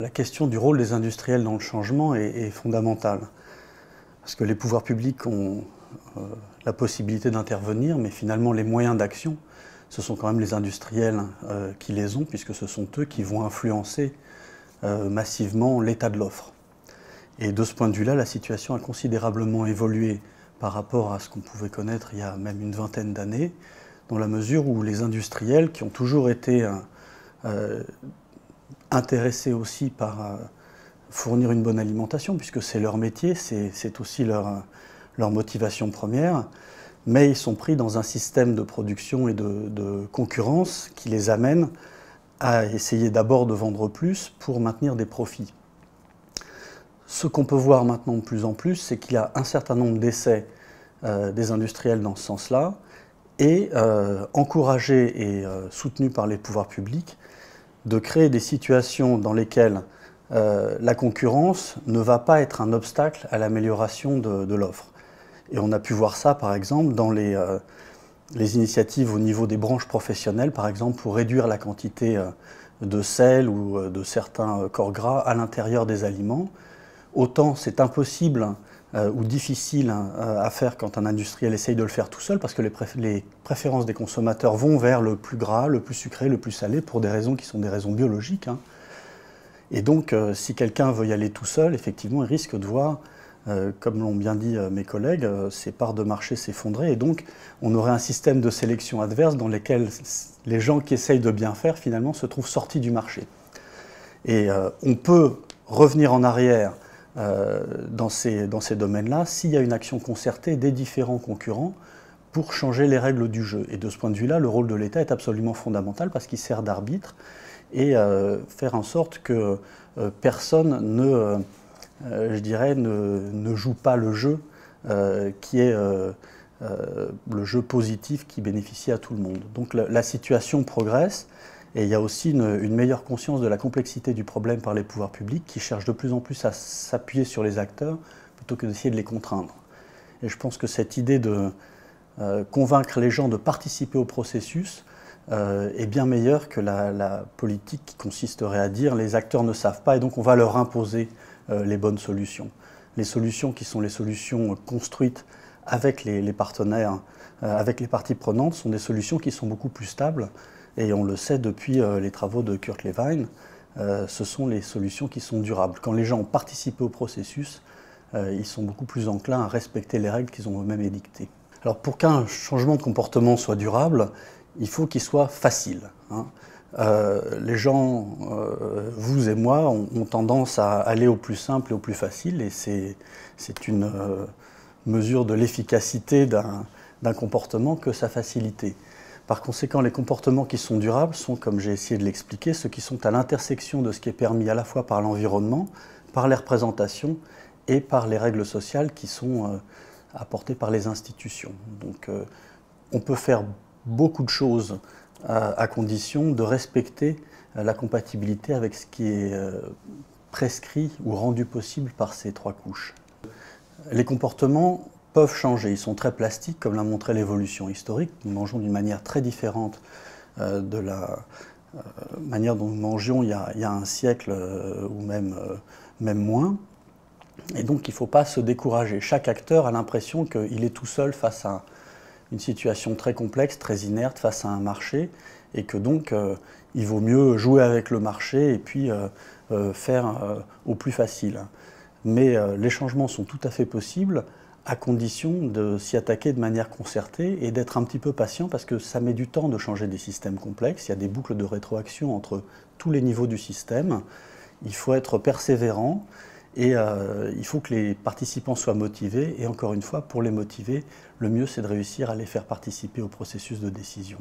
La question du rôle des industriels dans le changement est fondamentale. Parce que les pouvoirs publics ont la possibilité d'intervenir, mais finalement les moyens d'action, ce sont quand même les industriels qui les ont, puisque ce sont eux qui vont influencer massivement l'état de l'offre. Et de ce point de vue-là, la situation a considérablement évolué par rapport à ce qu'on pouvait connaître il y a même une vingtaine d'années, dans la mesure où les industriels, qui ont toujours été intéressés aussi par fournir une bonne alimentation, puisque c'est leur métier, c'est aussi leur motivation première, mais ils sont pris dans un système de production et de concurrence qui les amène à essayer d'abord de vendre plus pour maintenir des profits. Ce qu'on peut voir maintenant de plus en plus, c'est qu'il y a un certain nombre d'essais des industriels dans ce sens-là, et encouragés et soutenus par les pouvoirs publics, de créer des situations dans lesquelles la concurrence ne va pas être un obstacle à l'amélioration de l'offre. Et on a pu voir ça, par exemple, dans les initiatives au niveau des branches professionnelles, par exemple, pour réduire la quantité de sel ou de certains corps gras à l'intérieur des aliments. Autant c'est impossible ou difficile à faire quand un industriel essaye de le faire tout seul, parce que les préférences des consommateurs vont vers le plus gras, le plus sucré, le plus salé, pour des raisons qui sont des raisons biologiques. Et donc, si quelqu'un veut y aller tout seul, effectivement, il risque de voir, comme l'ont bien dit mes collègues, ses parts de marché s'effondrer. Et donc, on aurait un système de sélection adverse dans lequel les gens qui essayent de bien faire, finalement, se trouvent sortis du marché. Et on peut revenir en arrière dans ces domaines-là s'il y a une action concertée des différents concurrents pour changer les règles du jeu. Et de ce point de vue-là, le rôle de l'État est absolument fondamental parce qu'il sert d'arbitre et faire en sorte que personne je dirais, ne joue pas le jeu qui est le jeu positif qui bénéficie à tout le monde. Donc la situation progresse. Et il y a aussi une meilleure conscience de la complexité du problème par les pouvoirs publics qui cherchent de plus en plus à s'appuyer sur les acteurs plutôt que d'essayer de les contraindre. Et je pense que cette idée de convaincre les gens de participer au processus est bien meilleure que la politique qui consisterait à dire les acteurs ne savent pas et donc on va leur imposer les bonnes solutions. Les solutions qui sont les solutions construites avec les partenaires, avec les parties prenantes, sont des solutions qui sont beaucoup plus stables. Et on le sait depuis les travaux de Kurt Lewin, ce sont les solutions qui sont durables. Quand les gens ont participé au processus, ils sont beaucoup plus enclins à respecter les règles qu'ils ont eux-mêmes édictées. Alors pour qu'un changement de comportement soit durable, il faut qu'il soit facile. Les gens, vous et moi, ont tendance à aller au plus simple et au plus facile, et c'est une mesure de l'efficacité d'un comportement que sa facilité. Par conséquent, les comportements qui sont durables sont, comme j'ai essayé de l'expliquer, ceux qui sont à l'intersection de ce qui est permis à la fois par l'environnement, par les représentations et par les règles sociales qui sont apportées par les institutions. Donc on peut faire beaucoup de choses à condition de respecter la compatibilité avec ce qui est prescrit ou rendu possible par ces trois couches. Les comportements peuvent changer, ils sont très plastiques, comme l'a montré l'évolution historique. Nous mangeons d'une manière très différente de la manière dont nous mangions il y a un siècle ou même moins. Et donc il ne faut pas se décourager. Chaque acteur a l'impression qu'il est tout seul face à une situation très complexe, très inerte, face à un marché, et que donc il vaut mieux jouer avec le marché et puis faire au plus facile. Mais les changements sont tout à fait possibles, à condition de s'y attaquer de manière concertée et d'être un petit peu patient parce que ça met du temps de changer des systèmes complexes. Il y a des boucles de rétroaction entre tous les niveaux du système. Il faut être persévérant et il faut que les participants soient motivés. Et encore une fois, pour les motiver, le mieux c'est de réussir à les faire participer au processus de décision.